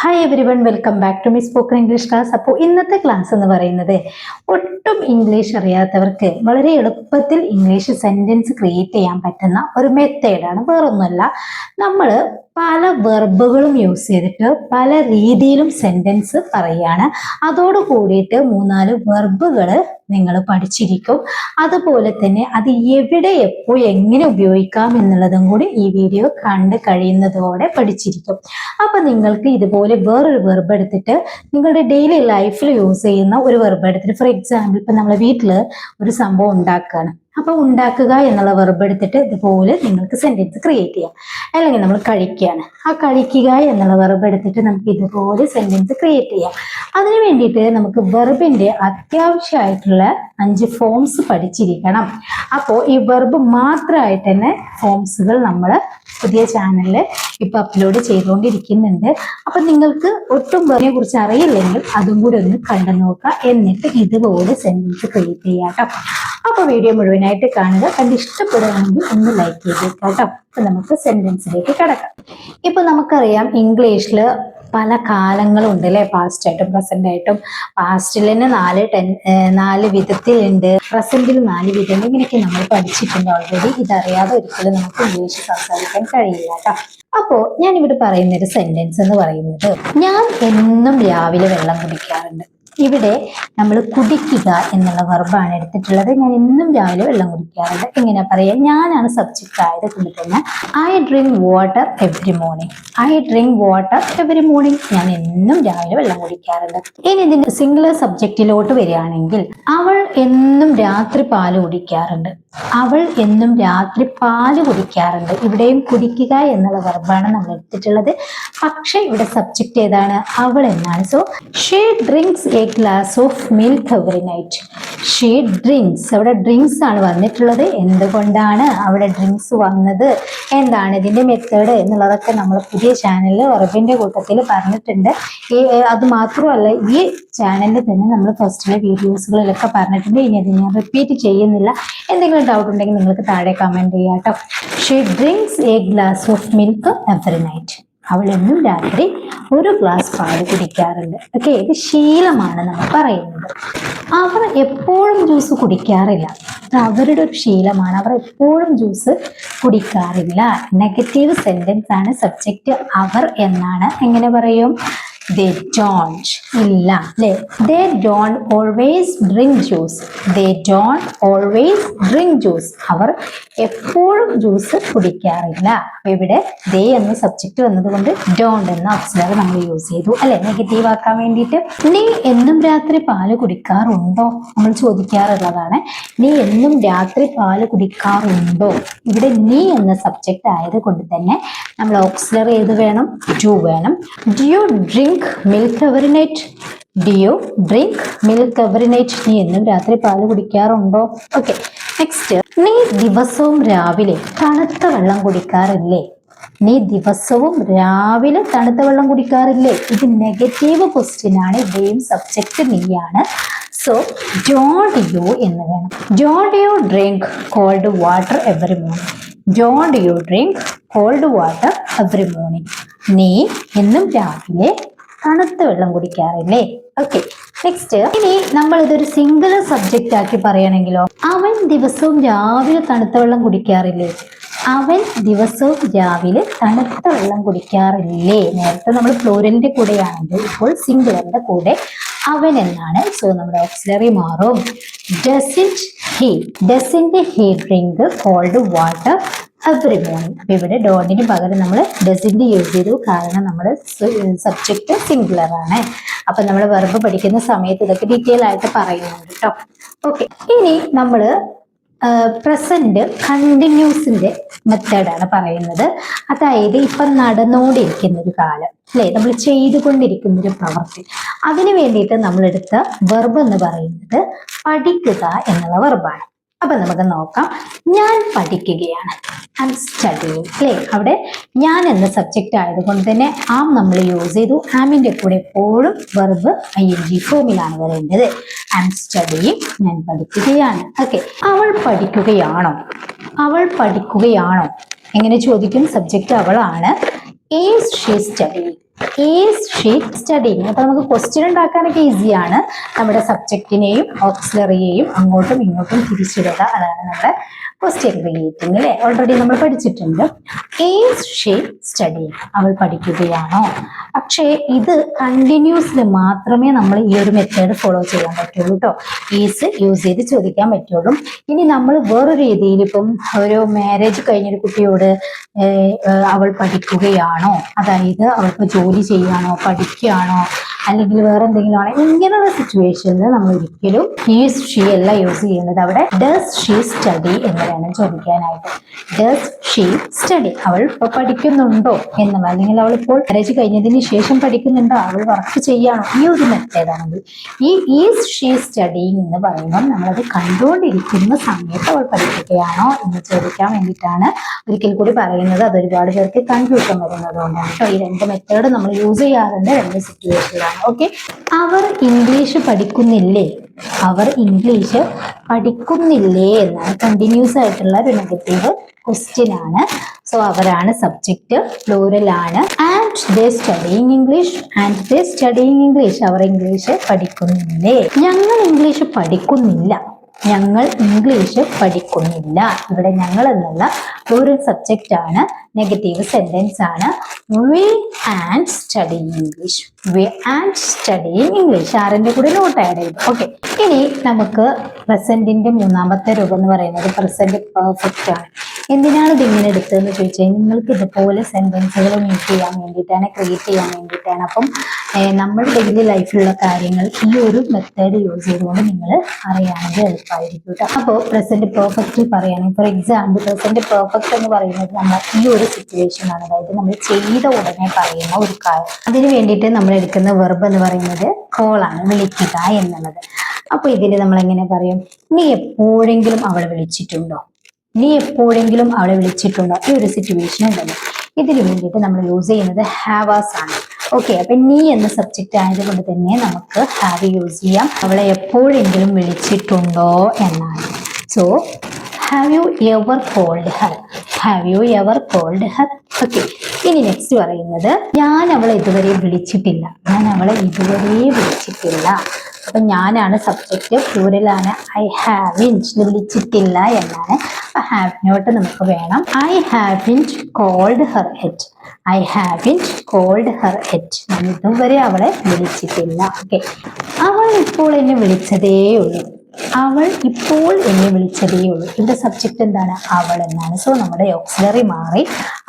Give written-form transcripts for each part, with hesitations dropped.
Hi everyone, welcome back to my spoken English class. അപ്പോൾ ഇന്നത്തെ class എന്ന് പറയുന്നത് ഒട്ടും ഇംഗ്ലീഷ് അറിയാത്തവർക്ക് വളരെ എളുപ്പത്തിൽ ഇംഗ്ലീഷ് സെന്റൻസ് ക്രിയേറ്റ് ചെയ്യാൻ പറ്റുന്ന ഒരു മെത്തേഡാണ്. വേറൊന്നുമല്ല, നമ്മൾ പല വെർബുകളും യൂസ് ചെയ്തിട്ട് പല രീതിയിലും സെന്റൻസ് പറയുകയാണ്. അതോട് കൂടിയിട്ട് 3-4 വെർബുകൾ നിങ്ങൾ പഠിച്ചിരിക്കും. അതുപോലെ തന്നെ അത് എവിടെ എപ്പോൾ എങ്ങനെ ഉപയോഗിക്കാം എന്നുള്ളതും കൂടി ഈ വീഡിയോ കണ്ട് കഴിയുന്നതോടെ പഠിച്ചിരിക്കും. അപ്പൊ നിങ്ങൾക്ക് ഇതുപോലെ വേറൊരു വെർബ് എടുത്തിട്ട് നിങ്ങളുടെ ഡെയിലി ലൈഫിൽ യൂസ് ചെയ്യുന്ന ഒരു വെർബ് എടുത്തിട്ട്, ഫോർ എക്സാമ്പിൾ ഇപ്പൊ നമ്മളെ വീട്ടിൽ ഒരു സംഭവം ഉണ്ടാക്കുകയാണ്. അപ്പൊ ഉണ്ടാക്കുക എന്നുള്ള വെർബ് എടുത്തിട്ട് ഇതുപോലെ നിങ്ങൾക്ക് സെന്റൻസ് ക്രിയേറ്റ് ചെയ്യാം. അല്ലെങ്കിൽ നമ്മൾ കഴിക്കുകയാണ്, ആ കഴിക്കുക എന്നുള്ള വെർബ് എടുത്തിട്ട് നമുക്ക് ഇതുപോലെ സെന്റൻസ് ക്രിയേറ്റ് ചെയ്യാം. അതിനു വേണ്ടിയിട്ട് നമുക്ക് വെർബിന്റെ അത്യാവശ്യമായിട്ടുള്ള 5 ഫോംസ് പഠിച്ചിരിക്കണം. അപ്പോൾ ഈ വെർബ് മാത്രമായിട്ട് തന്നെ ഫോംസുകൾ നമ്മൾ പുതിയ ചാനലിൽ ഇപ്പൊ അപ്ലോഡ് ചെയ്തുകൊണ്ടിരിക്കുന്നുണ്ട്. അപ്പൊ നിങ്ങൾക്ക് ഒട്ടും വെർബിനെ കുറിച്ച് അറിയില്ലെങ്കിൽ അതും കൂടി ഒന്ന് കണ്ടു നോക്കുക. എന്നിട്ട് ഇതുപോലെ സെന്റൻസ് ക്രിയേറ്റ് ചെയ്യാം കേട്ടോ. അപ്പൊ വീഡിയോ മുഴുവനായിട്ട് കാണുക. കണ്ട് ഇഷ്ടപ്പെടുകയാണെങ്കിൽ ഒന്ന് ലൈക്ക് ചെയ്തേക്കാം കേട്ടോ. അപ്പൊ നമുക്ക് സെന്റൻസിലേക്ക് കിടക്കാം. ഇപ്പൊ നമുക്കറിയാം ഇംഗ്ലീഷിൽ പല കാലങ്ങളും ഉണ്ട് അല്ലെ, പാസ്റ്റ് ആയിട്ടും പ്രസന്റ് ആയിട്ടും. പാസ്റ്റിൽ തന്നെ 4 വിധത്തിലുണ്ട്, പ്രസന്റിൽ 4 വിധമുണ്ട്. ഇങ്ങനെയൊക്കെ നമ്മൾ പഠിച്ചിട്ടുണ്ട് ഓൾറെഡി. ഇതറിയാതെ ഒരിക്കലും നമുക്ക് ഇംഗ്ലീഷ് സംസാരിക്കാൻ കഴിയില്ല കേട്ടോ. അപ്പോ ഞാൻ ഇവിടെ പറയുന്ന ഒരു സെന്റൻസ് എന്ന് പറയുന്നത്, ഞാൻ എന്നും രാവിലെ വെള്ളം കുടിക്കാറുണ്ട്. ഇവിടെ നമ്മൾ കുടിക്കുക എന്നുള്ള വെർബാണ് എടുത്തിട്ടുള്ളത്. ഞാൻ എന്നും രാവിലെ വെള്ളം കുടിക്കാറുണ്ട്. എങ്ങനെ പറയാ, ഞാനാണ് സബ്ജക്റ്റ് ആയത് കൊണ്ട് തന്നെ I drink water every morning. I drink water every morning. ഞാൻ എന്നും രാവിലെ വെള്ളം കുടിക്കാറുണ്ട്. ഇനി ഇതിന്റെ സിംഗുലർ സബ്ജക്റ്റിലോട്ട് വരികയാണെങ്കിൽ, അവൾ എന്നും രാത്രി പാല് കുടിക്കാറുണ്ട്. അവൾ എന്നും രാത്രി പാല് കുടിക്കാറുണ്ട്. ഇവിടെയും കുടിക്കുക എന്നുള്ള വെർബാണ് നമ്മൾ എടുത്തിട്ടുള്ളത്. പക്ഷെ ഇവിടെ സബ്ജക്റ്റ് ഏതാണ്? അവൾ എന്നാണ്. So she drinks A glass of milk every night. She drinks, അവിടെ ഡ്രിങ്ക്സ് ആണ് വന്നിട്ടുള്ളത്. എന്തുകൊണ്ടാണ് അവിടെ ഡ്രിങ്ക്സ് വന്നത്, എന്താണ് ഇതിന്റെ മെത്തേഡ് എന്നുള്ളതൊക്കെ നമ്മൾ പുതിയ ചാനലിൽ വെർബിന്റെ കൂട്ടത്തിൽ പറഞ്ഞിട്ടുണ്ട്. അത് മാത്രമല്ല, ഈ ചാനലിൽ തന്നെ നമ്മൾ ഫസ്റ്റിലെ വീഡിയോസുകളിലൊക്കെ പറഞ്ഞിട്ടുണ്ട്. ഇനി അത് ഞാൻ റിപ്പീറ്റ് ചെയ്യുന്നില്ല. എന്തെങ്കിലും ഡൗട്ട് ഉണ്ടെങ്കിൽ നിങ്ങൾക്ക് താഴെ കമന്റ് ചെയ്യാം കേട്ടോ. She drinks A glass of milk every night. അവൾ എന്നും രാത്രി ഒരു ഗ്ലാസ് പാല് കുടിക്കാറുണ്ട്. ഓക്കെ, ഇത് ശീലമാണ് നമ്മൾ പറയുന്നത്. അവർ എപ്പോഴും ജ്യൂസ് കുടിക്കാറില്ല. അവരുടെ ഒരു ശീലമാണ്, അവർ എപ്പോഴും ജ്യൂസ് കുടിക്കാറില്ല. നെഗറ്റീവ് സെന്റൻസ് ആണ്. സബ്ജക്റ്റ് അവർ എന്നാണ്. എങ്ങനെ പറയും? they don't, ഇല്ല അല്ലെ. they don't always drink juice. they don't always drink juice. അവർ എപ്പോഴും ജ്യൂസ് കുടിക്കാറില്ല. അപ്പൊ ഇവിടെ they എന്ന സബ്ജക്റ്റ് വന്നതുകൊണ്ട് don't എന്ന ഓക്സിലറി നമ്മൾ യൂസ് ചെയ്തു അല്ലെ, നെഗറ്റീവ് ആക്കാൻ വേണ്ടിയിട്ട്. നീ എന്നും രാത്രി പാല് കുടിക്കാറുണ്ടോ നമ്മൾ ചോദിക്കാറുള്ളതാണ്. നീ എന്നും രാത്രി പാല് കുടിക്കാറുണ്ടോ? ഇവിടെ നീ എന്ന സബ്ജക്റ്റ് ആയത് കൊണ്ട് തന്നെ നമ്മൾ ഓക്സിലറി ഏത് വേണം? do വേണം. do you drink milk every night? do you drink milk every night? നീ എന്നും രാത്രി പാല് കുടിക്കാറുണ്ടോ? Okay, next. നീ ദിവസവും രാവിലെ തണുത്ത വെള്ളം കുടിക്കാറില്ലേ? നീ ദിവസവും രാവിലെ തണുത്ത വെള്ളം കുടിക്കാറില്ലേ? ഇത് നെഗറ്റീവ് ക്വസ്റ്റ്യൻ ആണ്. ഇവിടെയും സബ്ജക്റ്റ് നീയാണ്. സോ don't you എന്ന് വേണം. don't you drink cold water every morning? don't you drink cold water every morning? നീ എന്നും രാവിലെ തണുത്ത വെള്ളം കുടിക്കാറില്ലേ? Okay, next. ഇനി നമ്മൾ ഇതൊരു സിംഗിൾ സബ്ജക്റ്റ് ആക്കി പറയുകയാണെങ്കിലോ, അവൻ ദിവസവും രാവിലെ തണുത്ത വെള്ളം കുടിക്കാറില്ലേ? അവൻ ദിവസവും രാവിലെ തണുത്ത വെള്ളം കുടിക്കാറില്ലേ? നേരത്തെ നമ്മൾ പ്ലൂരലിന്റെ കൂടെയാണെങ്കിൽ ഇപ്പോൾ സിംഗുലറിന്റെ കൂടെ അവൻ എന്നാണ്. സോ നമ്മുടെ ഓക്സിലറി മാറും. doesn't he drink cold water every morning? അപ്പൊ ഇവിടെ ഡോണ്ടിന് പകരം നമ്മൾ ഡസിന്റ് യൂസ് ചെയ്തു. കാരണം നമ്മുടെ സബ്ജക്റ്റ് സിംഗുലർ ആണ്. അപ്പൊ നമ്മൾ വെർബ് പഠിക്കുന്ന സമയത്ത് ഇതൊക്കെ ഡീറ്റെയിൽ ആയിട്ട് പറയുന്നുണ്ട് കേട്ടോ. ഓക്കെ, ഇനി നമ്മൾ പ്രസന്റ് കണ്ടിന്യൂസിന്റെ മെത്തേഡാണ് പറയുന്നത്. അതായത് ഇപ്പൊ നടന്നുകൊണ്ടിരിക്കുന്ന ഒരു കാലം അല്ലെ, നമ്മൾ ചെയ്തുകൊണ്ടിരിക്കുന്ന ഒരു പ്രവൃത്തി. അതിനു വേണ്ടിയിട്ട് നമ്മൾ എടുത്ത വെർബ് എന്ന് പറയുന്നത് പഠിക്കുക എന്നുള്ള വെർബാണ്. അപ്പൊ നമുക്ക് നോക്കാം. ഞാൻ പഠിക്കുകയാണ്, ഐ എം സ്റ്റഡിയിങ് അല്ലെ. അവിടെ ഞാൻ എന്ന സബ്ജക്റ്റ് ആയതുകൊണ്ട് തന്നെ ആം നമ്മൾ യൂസ് ചെയ്തു. ആമിന്റെ കൂടെ എപ്പോഴും വെർബ് ing ഫോമിലാണ് വരേണ്ടത്. ഐ എം സ്റ്റഡിയിങ്, ഞാൻ പഠിക്കുകയാണ്. ഓക്കെ, അവൾ പഠിക്കുകയാണോ? അവൾ പഠിക്കുകയാണോ എങ്ങനെ ചോദിക്കും? സബ്ജക്റ്റ് അവളാണ്. Is she studying? Is she studying. അപ്പൊ നമുക്ക് ക്വസ്റ്റ്യൻ ഉണ്ടാക്കാനൊക്കെ ഈസിയാണ്. നമ്മുടെ സബ്ജക്റ്റിനെയും ഓക്സിലറിയെയും അങ്ങോട്ടും ഇങ്ങോട്ടും തിരിച്ചിടുക, അതാണ് നമ്മുടെ ക്വസ്റ്റ്യൻ ക്രിയേറ്റിംഗ് അല്ലെ. ഓൾറെഡി നമ്മൾ പഠിച്ചിട്ടുണ്ട്. ഈസ് ഷീ സ്റ്റഡിങ്, അവൾ പഠിക്കുകയാണോ. പക്ഷേ ഇത് കണ്ടിന്യൂസിൽ മാത്രമേ നമ്മൾ ഈ ഒരു മെത്തേഡ് ഫോളോ ചെയ്യാൻ പറ്റുള്ളൂ കേട്ടോ. ഈസ് യൂസ് ചെയ്ത് ചോദിക്കാൻ പറ്റുള്ളൂ. ഇനി നമ്മൾ വേറൊരു രീതിയിൽ ഇപ്പം ഒരു മാരേജ് കഴിഞ്ഞൊരു കുട്ടിയോട് അവൾ പഠിക്കുകയാണോ, അതായത് അവൾക്ക് ജോലി ചെയ്യുകയാണോ, പഠിക്കുകയാണോ, അല്ലെങ്കിൽ വേറെ എന്തെങ്കിലും ആണോ, ഇങ്ങനെയുള്ള സിറ്റുവേഷനിൽ നമ്മൾ ഒരിക്കലും ഈസ് ഷീ അല്ല യൂസ് ചെയ്യുന്നത്. അവിടെ ഡസ് ഷീ സ്റ്റഡി എന്ന് വേണം ചോദിക്കാനായിട്ട്. ഡസ് ഷീ സ്റ്റഡി, അവൾ ഇപ്പോൾ പഠിക്കുന്നുണ്ടോ എന്നുള്ള, അല്ലെങ്കിൽ അവൾ ഇപ്പോൾ മാരേജ് കഴിഞ്ഞതിന് ശേഷം പഠിക്കുന്നുണ്ടോ, അവൾ വർക്ക് ചെയ്യാണോ, ഈ ഒരു മെത്തേഡാണെങ്കിൽ ഈ ഈസ് ഷീ സ്റ്റഡിങ് എന്ന് പറയുമ്പോൾ നമ്മളത് കണ്ടുകൊണ്ടിരിക്കുന്ന സമയത്ത് അവൾ പഠിക്കുകയാണോ എന്ന് ചോദിക്കാൻ വേണ്ടിയിട്ടാണ് ഒരിക്കൽ കൂടി പറയുന്നത്. അത് ഒരുപാട് പേർക്ക് കൺഫ്യൂഷൻ വരുന്നത് കൊണ്ടാണ് കേട്ടോ. ഈ രണ്ട് മെത്തേഡ് നമ്മൾ യൂസ് ചെയ്യാറുണ്ട് രണ്ട് സിറ്റുവേഷനിലാണ്. ഓക്കെ, അവർ ഇംഗ്ലീഷ് പഠിക്കുന്നില്ലേ, അവർ ഇംഗ്ലീഷ് പഠിക്കുന്നില്ലേ എന്നാണ് കണ്ടിന്യൂസ് ആയിട്ടുള്ള ഒരു നെഗറ്റീവ് ക്വസ്റ്റ്യൻ ആണ്. സോ അവരാണ് സബ്ജക്റ്റ്, പ്ലൂറൽ ആണ്. And they studying English, and they studying English, അവർ ഇംഗ്ലീഷ് പഠിക്കുന്നില്ലേ. ഞങ്ങൾ ഇംഗ്ലീഷ് പഠിക്കുന്നില്ല, ഞങ്ങൾ ഇംഗ്ലീഷ് പഠിക്കുന്നില്ല. ഇവിടെ ഞങ്ങൾ എന്നുള്ള പ്ലൂറൽ സബ്ജക്റ്റ് ആണ്, നെഗറ്റീവ് സെന്റൻസ് ആണ്. We and studying English, we and studying English. ആറിന്റെ കൂടെ നോട്ട് ആഡ് ചെയ്തു. ഓക്കെ, ഇനി നമുക്ക് പ്രസന്റിന്റെ മൂന്നാമത്തെ രൂപം എന്ന് പറയുന്നത് പ്രസന്റ് പെർഫെക്റ്റ് ആണ്. എന്തിനാണ് ഇത് ഇങ്ങനെ എടുത്തതെന്ന് ചോദിച്ചാൽ നിങ്ങൾക്ക് ഇതുപോലെ സെന്റൻസുകൾ മീറ്റ് ചെയ്യാൻ വേണ്ടിയിട്ടാണ്, ക്രിയേറ്റ് ചെയ്യാൻ വേണ്ടിയിട്ടാണ്. അപ്പം നമ്മുടെ ഡെയിലി ലൈഫിലുള്ള കാര്യങ്ങൾ ഈ ഒരു മെത്തേഡ് യൂസ് ചെയ്തുകൊണ്ട് നിങ്ങൾ അറിയാണെങ്കിൽ എളുപ്പമായിരിക്കും കേട്ടോ. അപ്പോൾ പ്രസന്റ് പെർഫെക്റ്റ് പറയുകയാണെങ്കിൽ, ഫോർ എക്സാമ്പിൾ പ്രസന്റ് പെർഫെക്റ്റ് എന്ന് പറയുന്നത് നമ്മൾ ഈ ഒരു സിറ്റുവേഷൻ ആണ്, അതായത് നമ്മൾ ചെയ്ത ഉടനെ പറയുന്ന ഒരു കാര്യം. അതിന് വേണ്ടിയിട്ട് നമ്മൾ എടുക്കുന്ന വെർബ് എന്ന് പറയുന്നത് കോൾ ആണ്, വിളിക്കുക എന്നുള്ളത്. അപ്പൊ ഇതിൽ നമ്മൾ എങ്ങനെ പറയും? നീ എപ്പോഴെങ്കിലും അവളെ വിളിച്ചിട്ടുണ്ടോ, നീ എപ്പോഴെങ്കിലും അവളെ വിളിച്ചിട്ടുണ്ടോ, ഈ ഒരു സിറ്റുവേഷൻ ഉണ്ടല്ലോ. ഇതിന് വേണ്ടിയിട്ട് നമ്മൾ യൂസ് ചെയ്യുന്നത് ഹാവാസ് ആണ്. ഓക്കെ, അപ്പൊ നീ എന്ന സബ്ജക്റ്റ് ആയതുകൊണ്ട് തന്നെ നമുക്ക് ഹാവ് യൂസ് ചെയ്യാം. അവളെ എപ്പോഴെങ്കിലും വിളിച്ചിട്ടുണ്ടോ എന്നാണ്. So have you ever called her, have you ever called her. Okay, ഇനി നെക്സ്റ്റ് പറയുന്നത് ഞാൻ അവളെ ഇതുവരെ വിളിച്ചിട്ടില്ല, ഞാൻ അവളെ ഇതുവരെ വിളിച്ചിട്ടില്ല. അപ്പൊ ഞാനാണ് സബ്ജക്റ്റ്, പ്ലൂറലാണ്. ഐ ഹാവിൻറ്റ്, വിളിച്ചിട്ടില്ല എന്നാണ്. അപ്പൊ ഹാവ് നോട്ട് നമുക്ക് വേണം. I haven't called her yet, I haven't called her yet, ഞാൻ ഇതുവരെ അവളെ വിളിച്ചിട്ടില്ല. ഓക്കെ, അവൾ ഇപ്പോൾ എന്നെ വിളിച്ചതേ ഉള്ളൂ, അവൾ ഇപ്പോൾ എന്നെ വിളിച്ചതേ ഉള്ളൂ. ഇവിടെ സബ്ജക്റ്റ് എന്താണ്? അവൾ എന്നാണ്. സോ നമ്മുടെ ഓക്സിലറി മാറി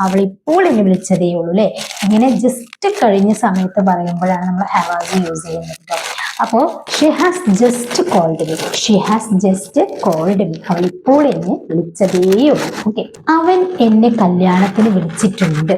അവൾ ഇപ്പോൾ എന്നെ വിളിച്ചതേ ഉള്ളൂ അല്ലെ. ഇങ്ങനെ ജസ്റ്റ് കഴിഞ്ഞ സമയത്ത് പറയുമ്പോഴാണ് നമ്മൾ ഹാവാസ് യൂസ് ചെയ്യുന്നത്. അപ്പോൾ she has just called me, she has just called me, അവൾ ഇപ്പോൾ എന്നെ വിളിച്ചതേ ഉള്ളൂ. ഓക്കെ, അവൻ എന്നെ കല്യാണത്തിന് വിളിച്ചിട്ടുണ്ട്.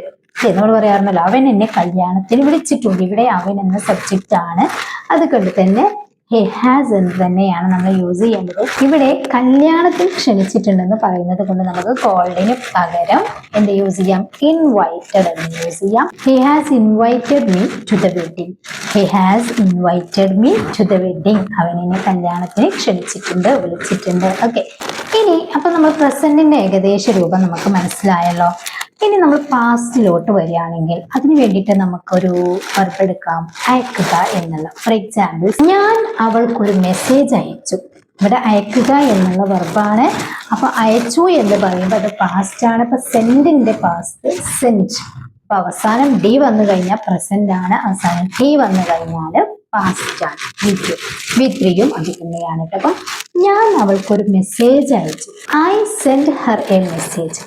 നമ്മൾ പറയാറുണ്ടല്ലോ അവൻ എന്നെ കല്യാണത്തിന് വിളിച്ചിട്ടുണ്ട്. ഇവിടെ അവൻ എന്ന സബ്ജക്റ്റ് ആണ്, അതുകൊണ്ട് തന്നെ he has എന്ന് തന്നെയാണ് നമ്മൾ യൂസ് ചെയ്യേണ്ടത്. ഇവിടെ കല്യാണത്തിൽ ക്ഷണിച്ചിട്ടുണ്ടെന്ന് പറയുന്നത് കൊണ്ട് നമുക്ക് കോൾഡിന് പകരം എന്ത് യൂസ് ചെയ്യാം? ഇൻവൈറ്റഡ് എന്ന് യൂസ് ചെയ്യാം. he has invited me to the wedding, he has invited me to the wedding, അവൻ എന്നെ കല്യാണത്തിന് ക്ഷണിച്ചിട്ടുണ്ട്, വിളിച്ചിട്ടുണ്ട്. ഓക്കെ, ഇനി അപ്പൊ നമ്മൾ പ്രസന്റിന്റെ ഏകദേശ രൂപം നമുക്ക് മനസ്സിലായല്ലോ. ഇനി നമ്മൾ പാസ്റ്റിലോട്ട് വരികയാണെങ്കിൽ അതിന് വേണ്ടിയിട്ട് നമുക്കൊരു വെർബ് എടുക്കാം, അയക്കുക എന്നുള്ള. ഫോർ എക്സാമ്പിൾ, ഞാൻ അവൾക്കൊരു മെസ്സേജ് അയച്ചു. ഇവിടെ അയക്കുക എന്നുള്ള വെർബാണ്. അപ്പൊ അയച്ചു എന്ന് പറയുമ്പോൾ അത് പാസ്റ്റ് ആണ്. ഇപ്പൊ സെൻഡിന്റെ പാസ്റ്റ് സെൻഡ്. അപ്പൊ അവസാനം ഡി വന്നു കഴിഞ്ഞാൽ പ്രസന്റ് ആണ്, അവസാനം ടി വന്നു കഴിഞ്ഞാൽ പാസ്റ്റ് ആണ്. വിത്രിയും അത് തന്നെയാണ്. അപ്പം ഞാൻ അവൾക്കൊരു മെസ്സേജ് അയച്ചു. I send her a message,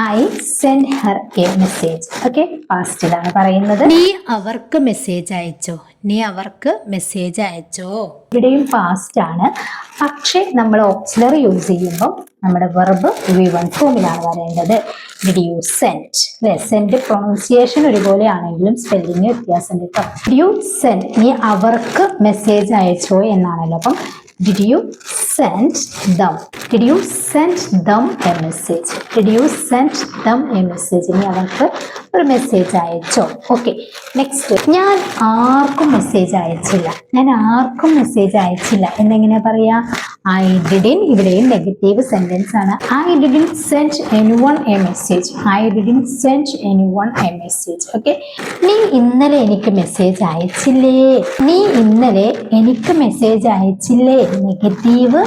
I sent her a message. Okay, പാസ്റ്റിലാണ് പറയുന്നത്. നീ അവർക്ക് മെസ്സേജ് അയച്ചോ, നീ അവർക്ക് മെസ്സേജ് അയച്ചോ. ഇവിടെയും പാസ്റ്റ് ആണ്. പക്ഷെ നമ്മൾ ഓക്സിലറി യൂസ് ചെയ്യുമ്പോൾ നമ്മുടെ വെർബ് V1 ഫോമിലാണ് വരേണ്ടത്. Did you send? അല്ലെ, സെൻഡ് പ്രൊണൗൺസിയേഷൻ ഒരുപോലെ ആണെങ്കിലും സ്പെല്ലിംഗ് വ്യത്യാസമുണ്ട് കേട്ടോ. Did you send? നീ അവർക്ക് മെസ്സേജ് അയച്ചോ എന്നാണല്ലോ. അപ്പം did you send them? Did you send them a message? Did you send them a message? ഇനി അവർക്ക് ഒരു മെസ്സേജ് അയച്ചോ. ഓക്കെ, നെക്സ്റ്റ്, ഞാൻ ആർക്കും മെസ്സേജ് അയച്ചില്ല, ഞാൻ ആർക്കും മെസ്സേജ് അയച്ചില്ല എന്നെങ്ങനെ പറയാ? ഐ ഡിഡിൻ ഇവിടെയും നെഗറ്റീവ് സെന്റൻസ് ആണ്. I didn't send anyone A message. I didn't send anyone A message. Okay, നീ ഇന്നലെ എനിക്ക് മെസ്സേജ് അയച്ചില്ലേ. നീ ഇന്നലെ എനിക്ക് മെസ്സേജ് അയച്ചില്ലേ. നെഗറ്റീവ്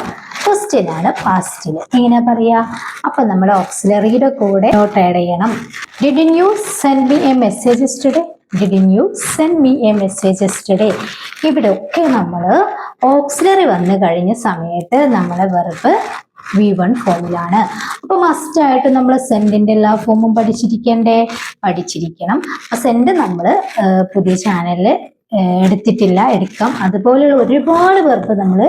ക്വസ്റ്റ്യൻ ആണ് പാസ്റ്റില്. എങ്ങനെ പറയാ? അപ്പൊ നമ്മൾ ഓക്സിലറിയുടെ കൂടെ നോട്ട് ആഡ് ചെയ്യണം. Didn't you send me A message yesterday. Didn't you send me A message yesterday. ഇവിടെ ഒക്കെ നമ്മൾ ഓക്സിലറി വന്നു കഴിഞ്ഞ സമയത്ത് നമ്മളെ വെർബ് V1 ഫോമിലാണ്. അപ്പൊ മസ്റ്റ് ആയിട്ട് നമ്മൾ സെന്റിന്റെ എല്ലാ ഫോമും പഠിച്ചിരിക്കണം. ആ സെന്റ് നമ്മൾ പുതിയ ചാനലിൽ എടുത്തിട്ടില്ല, എടുക്കാം. അതുപോലെയുള്ള ഒരുപാട് വെർബ് നമ്മൾ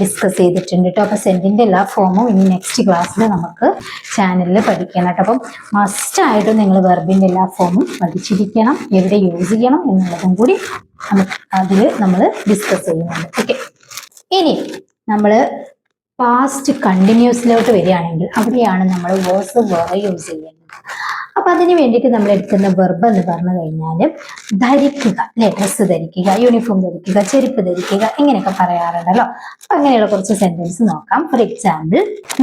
ഡിസ്കസ് ചെയ്തിട്ടുണ്ട് കേട്ടോ. അപ്പൊ സെന്റിന്റെ എല്ലാ ഫോമും ഇനി നെക്സ്റ്റ് ക്ലാസ്സിൽ നമുക്ക് ചാനലിൽ പഠിക്കണം കേട്ടോ. അപ്പം മസ്റ്റ് ആയിട്ട് നിങ്ങൾ വെർബിന്റെ എല്ലാ ഫോമും പഠിച്ചിരിക്കണം, എവിടെ യൂസ് ചെയ്യണം എന്നുള്ളതും കൂടി അതിൽ നമ്മൾ ഡിസ്കസ് ചെയ്യുന്നുണ്ട്. ഓക്കെ, ഇനി നമ്മൾ പാസ്റ്റ് കണ്ടിന്യൂസിലോട്ട് വരികയാണെങ്കിൽ അവിടെയാണ് നമ്മൾ വേഴ്സ് വേറെ യൂസ് ചെയ്യുന്നത്. അപ്പൊ അതിന് വേണ്ടിയിട്ട് നമ്മൾ എടുക്കുന്ന വെർബ് എന്ന് പറഞ്ഞു കഴിഞ്ഞാൽ ധരിക്കുക, അല്ലെ, ഡ്രസ്സ് ധരിക്കുക, യൂണിഫോം ധരിക്കുക, ചെരുപ്പ് ധരിക്കുക, ഇങ്ങനെയൊക്കെ പറയാറുണ്ടല്ലോ. അപ്പൊ അങ്ങനെയുള്ള കുറച്ച് സെന്റൻസ് നോക്കാം. ഫോർ എക്സാമ്പിൾ,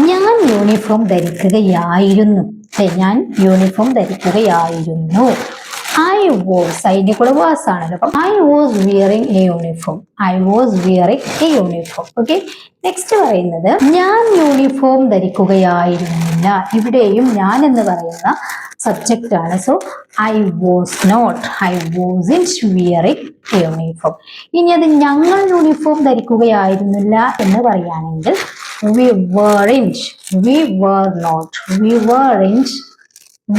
ഞാൻ യൂണിഫോം ധരിക്കുകയായിരുന്നു. ഞാൻ യൂണിഫോം ധരിക്കുകയായിരുന്നു. ഐ വാസ്, അതിന്റെ കൂടെ വാസ് ആണല്ലോ. അപ്പം I was wearing a uniform. I was wearing a uniform. Okay, next പറയുന്നത് ഞാൻ യൂണിഫോം ധരിക്കുകയായിരുന്നില്ല. ഇവിടെയും ഞാൻ എന്ന് പറയുന്ന സബ്ജക്റ്റ് ആണ്. So I was not, I wasn't wearing a uniform. ഇനി അത് ഞങ്ങൾ യൂണിഫോം ധരിക്കുകയായിരുന്നില്ല എന്ന് പറയുകയാണെങ്കിൽ we weren't, we were not, we weren't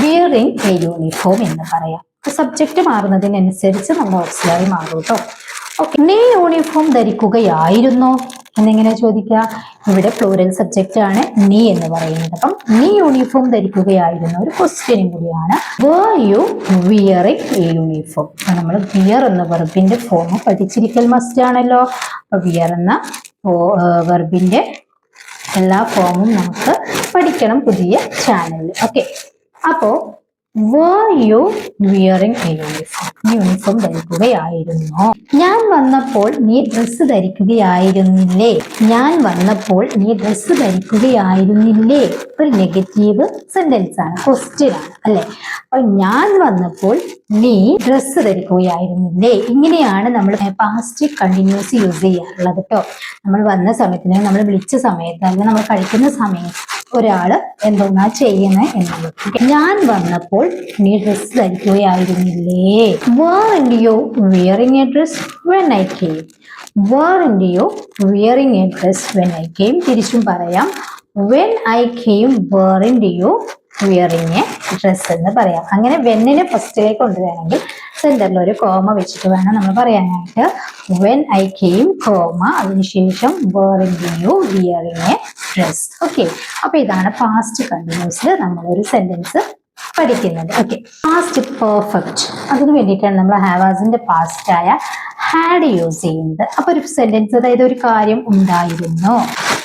wearing a uniform എന്ന് പറയാം. സബ്ജക്റ്റ് മാറുന്നതിനനുസരിച്ച് നമ്മുടെ ഓക്സിലറി മാറും കേട്ടോ. ഓക്കെ, നീ യൂണിഫോം ധരിക്കുകയായിരുന്നോ എന്നിങ്ങനെ ചോദിക്കുക. ഇവിടെ പ്ലൂറൽ സബ്ജക്റ്റ് ആണ് നീ എന്ന് പറയുന്നത്. അപ്പം നീ യൂണിഫോം ധരിക്കുകയായിരുന്നു ഒരു ക്വസ്റ്റ്യനും കൂടിയാണ്. were you wearing a uniform? നമ്മൾ വിയർ എന്ന വെർബിന്റെ ഫോം പഠിച്ചിരിക്കൽ മസ്റ്റ് ആണല്ലോ. അപ്പൊ വിയർ എന്ന വെർബിന്റെ എല്ലാ ഫോമും നമുക്ക് പഠിക്കണം പുതിയ ചാനലിൽ. ഓക്കെ, അപ്പോ were you wearing a uniform? Uniform ധരിക്കുകയായിരുന്നോ? ഞാൻ വന്നപ്പോൾ നീ ഡ്രസ്സ് ധരിക്കുകയായിരുന്നില്ലേ. ഞാൻ വന്നപ്പോൾ നീ ഡ്രസ്സ് ധരിക്കുകയായിരുന്നില്ലേ ഒരു നെഗറ്റീവ് സെന്റൻസ് ആണ്, ക്വസ്റ്റ്യൻ ആണ്, അല്ലെ. അപ്പൊ ഞാൻ വന്നപ്പോൾ നീ ഡ്രസ്സ് ധരിക്കുകയായിരുന്നില്ലേ. ഇങ്ങനെയാണ് നമ്മൾ പാസ്റ്റ് കണ്ടിന്യൂസ് യൂസ് ചെയ്യാറുള്ളത് കേട്ടോ. നമ്മൾ വന്ന സമയത്തിന്, നമ്മൾ വിളിച്ച സമയത്ത്, അല്ലെങ്കിൽ നമ്മൾ കഴിക്കുന്ന സമയത്ത് ഒരാള് എന്തോന്നാ ചെയ്യുന്നത് എന്നുള്ളത്. ഞാൻ വന്നപ്പോൾ നീ dress ധരിക്കുകയായിരുന്നില്ലേ. weren't you wearing a dress when I came? weren't you wearing a dress when I came? തിരിച്ചും പറയാം, when I came weren't you wearing a dress എന്ന് പറയാം. അങ്ങനെ വെന്നിനെ ഫസ്റ്റിലേക്ക് കൊണ്ടുവരണമെങ്കിൽ സെന്ററിൽ ഒരു കോമ വെച്ചിട്ട് വേണം നമ്മൾ പറയാനായിട്ട്. when I came, കോമ, അതിനുശേഷം weren't you wearing a dress. Okay, അപ്പൊ ഇതാണ് പാസ്റ്റ് കണ്ടിന്യൂസിൽ നമ്മളൊരു സെന്റൻസ് പഠിക്കുന്നത്. ഓക്കെ, പാസ്റ്റ് പെർഫെക്റ്റ്, അതിന് വേണ്ടിയിട്ടാണ് നമ്മൾ ഹാവാസിന്റെ പാസ്റ്റ് ആയ ഹാഡ് യൂസ് ചെയ്യുന്നത്. അപ്പൊ ഒരു സെന്റൻസ്, അതായത് ഒരു കാര്യം ഉണ്ടായിരുന്നോ,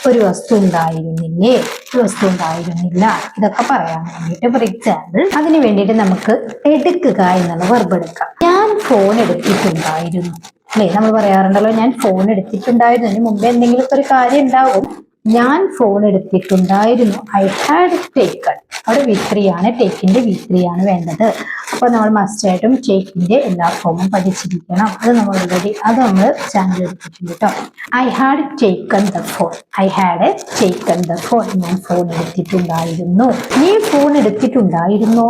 ഒരു വസ്തു ഉണ്ടായിരുന്നില്ലേ, ഒരു വസ്തു ഉണ്ടായിരുന്നില്ല, ഇതൊക്കെ പറയാൻ വേണ്ടിയിട്ട്. ഫോർ എക്സാമ്പിൾ, അതിന് വേണ്ടിയിട്ട് നമുക്ക് എടുക്കുക എന്നുള്ള വെർബ് എടുക്കാം. ഞാൻ ഫോൺ എടുത്തിട്ടുണ്ടായിരുന്നു, അല്ലേ. നമ്മൾ പറയാറുണ്ടല്ലോ ഞാൻ ഫോൺ എടുത്തിട്ടുണ്ടായിരുന്നു. അതിന് മുമ്പ് എന്തെങ്കിലും ഒരു കാര്യം ഉണ്ടാവും. ഞാൻ ഫോൺ എടുത്തിട്ടുണ്ടായിരുന്നു. ഐ ഹാഡ് ടേക്കൺ, അവിടെ V3 ആണ്, ടേക്കിന്റെ V3 ആണ് വേണ്ടത്. അപ്പൊ നമ്മൾ മസ്റ്റ് ആയിട്ടും ടേക്കിന്റെ എല്ലാ ഫോമും പഠിച്ചിരിക്കണം. അത് നമ്മൾ ചാനൽ എടുത്തിട്ടുണ്ട് കേട്ടോ. I had taken the phone. I had taken the phone. ഞാൻ ഫോൺ എടുത്തിട്ടുണ്ടായിരുന്നു. നീ ഫോൺ എടുത്തിട്ടുണ്ടായിരുന്നോ?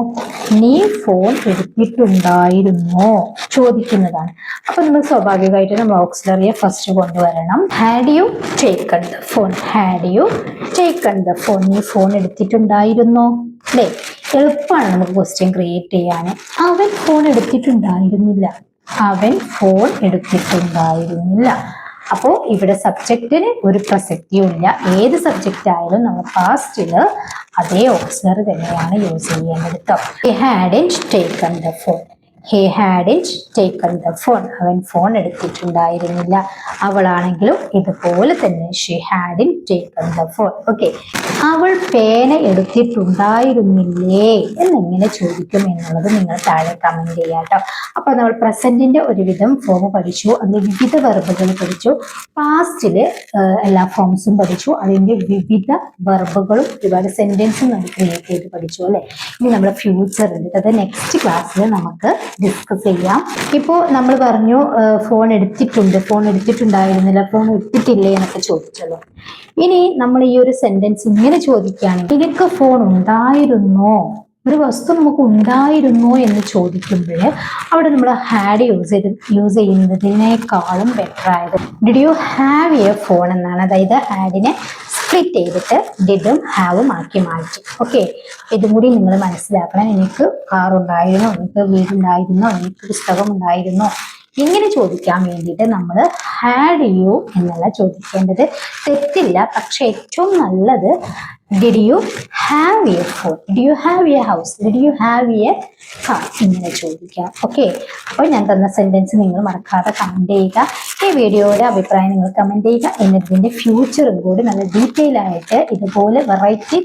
നീ ഫോൺ എടുത്തിട്ടുണ്ടായിരുന്നോ ചോദിക്കുന്നതാണ്. അപ്പൊ നമ്മൾ സ്വാഭാവികമായിട്ട് നമ്മൾ ഓക്സിലറിയെ ഫസ്റ്റ് കൊണ്ടുവരണം. Had you taken the phone? Had you taken the phone? നീ ഫോൺ എടുത്തിട്ടുണ്ടായിരുന്നോ? അല്ലേ, എളുപ്പമാണ് നമുക്ക് ക്വസ്റ്റ്യൻ ക്രിയേറ്റ് ചെയ്യാൻ. അവൻ ഫോൺ എടുത്തിട്ടുണ്ടായിരുന്നില്ല. അവൻ ഫോൺ എടുത്തിട്ടുണ്ടായിരുന്നില്ല. അപ്പോൾ ഇവിടെ സബ്ജക്റ്റിന് ഒരു പ്രസക്തിയും ഇല്ല. ഏത് സബ്ജക്റ്റ് ആയാലും നമ്മൾ പാസ്റ്റില് അതേ ഓക്സിലറി തന്നെയാണ് യൂസ് ചെയ്യേണ്ടത് കേട്ടോ. He hadn't taken the phone. he hadn't taken the phone. അവൻ ഫോൺ എടുത്തിട്ടുണ്ടായിരുന്നില്ല. അവളാണെങ്കിലും ഇതുപോലെ തന്നെ she hadn't taken the phone. Okay, അവൾ പേന എടുത്തിട്ടുണ്ടായിരുന്നില്ലേ എന്നെങ്ങനെ ചോദിക്കും എന്നുള്ളത് നിങ്ങൾ താഴെ കമന്റ് ചെയ്യാം കേട്ടോ. അപ്പൊ നമ്മൾ പ്രസന്റിന്റെ ഒരുവിധം ഫോം പഠിച്ചു, അതിന്റെ വിവിധ വെർബുകൾ പഠിച്ചു, പാസ്റ്റില് എല്ലാ ഫോംസും പഠിച്ചു, അതിന്റെ വിവിധ വെർബുകളും ഒരുപാട് സെന്റൻസും നമ്മൾ ക്രിയേറ്റ് ചെയ്ത് പഠിച്ചു അല്ലെ. ഇനി നമ്മുടെ ഫ്യൂച്ചർ ഉണ്ട്, അത് നെക്സ്റ്റ് ക്ലാസ്സിൽ നമുക്ക് ഡിസ്കസ് ചെയ്യാം. ഇപ്പോൾ നമ്മൾ പറഞ്ഞു ഫോൺ എടുത്തിട്ടുണ്ടായിരുന്നില്ല, ഫോൺ എടുത്തിട്ടില്ലേ എന്നൊക്കെ ചോദിച്ചല്ലോ. ഇനി നമ്മൾ ഈ ഒരു സെന്റൻസ് ഇങ്ങനെ ചോദിക്കുകയാണെങ്കിൽ നിനക്ക് ഫോൺ ഉണ്ടായിരുന്നോ, ഒരു വസ്തു നമുക്ക് ഉണ്ടായിരുന്നോ എന്ന് ചോദിക്കുമ്പോൾ അവിടെ നമ്മൾ ഹാഡ് യൂസ് ചെയ്യുന്നതിനേക്കാളും ബെറ്റർ ആയത് did you have A phone എന്നാണ്. അതായത് ഹാഡിനെ സ്പ്ലിറ്റ് ചെയ്തിട്ട് ഡിഡും ഹാവും ആക്കി മാറ്റി. ഓക്കെ, ഇതും കൂടി നിങ്ങൾ മനസ്സിലാക്കണം. എനിക്ക് കാർ ഉണ്ടായിരുന്നോ, എനിക്ക് വീടുണ്ടായിരുന്നോ, എനിക്ക് പുസ്തകം ഉണ്ടായിരുന്നോ, ഇങ്ങനെ ചോദിക്കാൻ വേണ്ടിയിട്ട് നമ്മൾ ഹാഡ് യു എന്നല്ല ചോദിക്കേണ്ടത്. തെറ്റില്ല, പക്ഷെ ഏറ്റവും നല്ലത് did you have A phone, did you have A house, did you have A car ഇങ്ങനെ ചോദിക്കാം. ഓക്കെ, അപ്പോൾ ഞാൻ തന്ന സെന്റൻസ് നിങ്ങൾ മറക്കാതെ കമന്റ് ചെയ്യുക. ഈ വീഡിയോയുടെ അഭിപ്രായം നിങ്ങൾ കമന്റ് ചെയ്യുക. എന്നിട്ട് ഫ്യൂച്ചറും കൂടി നല്ല ഡീറ്റെയിൽ ആയിട്ട് ഇതുപോലെ വെറൈറ്റി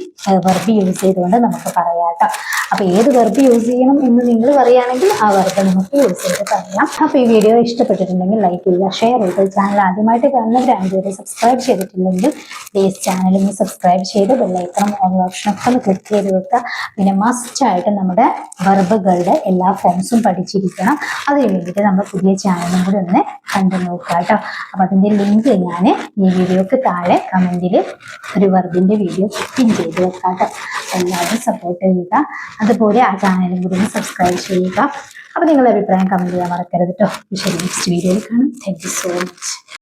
വെർബ് യൂസ് ചെയ്തുകൊണ്ട് നമുക്ക് പറയാം കേട്ടോ. അപ്പൊ ഏത് വെർബ് യൂസ് ചെയ്യണം എന്ന് നിങ്ങൾ പറയുകയാണെങ്കിൽ ആ വെർബ് നമുക്ക് യൂസ് ചെയ്ത് പറയാം. അപ്പൊ ഈ വീഡിയോ ഇഷ്ടപ്പെട്ടിട്ടുണ്ടെങ്കിൽ ലൈക്ക് ചെയ്യുക, ഷെയർ ചെയ്യുക. ചാനൽ ആദ്യമായിട്ട് കാണുന്നവരാണ്, ഇതുവരെ സബ്സ്ക്രൈബ് ചെയ്തിട്ടില്ലെങ്കിൽ പ്ലീസ് ചാനൽ ഒന്ന് സബ്സ്ക്രൈബ് ചെയ്ത് ബെല്ലൈക്കണം ഓൺ ഓപ്ഷനൊക്കെ ഒന്ന് ക്ലിക്ക് ചെയ്ത് വെക്കുക. പിന്നെ മസ്റ്റ് ആയിട്ട് നമ്മുടെ വെർബുകളുടെ എല്ലാ ഫോംസും പഠിച്ചിരിക്കണം. അതിന് വേണ്ടിയിട്ട് നമ്മൾ പുതിയ ചാനലും കൂടി ഒന്ന് കണ്ടു നോക്കുക കേട്ടോ. അപ്പൊ അതിന്റെ ലിങ്ക് ഞാൻ ഈ വീഡിയോക്ക് താഴെ കമന്റിൽ ഒരു വെർബിന്റെ വീഡിയോ പിൻ ചെയ്ത് വെക്കാം കേട്ടോ. എല്ലാവരും സപ്പോർട്ട് ചെയ്യുക, അതുപോലെ ആ ചാനലും കൂടി ഒന്ന് സബ്സ്ക്രൈബ് ചെയ്യുക. അപ്പൊ നിങ്ങളുടെ അഭിപ്രായം കമന്റ് ചെയ്യാൻ മറക്കരുത് കേട്ടോ. നെക്സ്റ്റ് വീഡിയോയിൽ കാണാം. Thank you so much.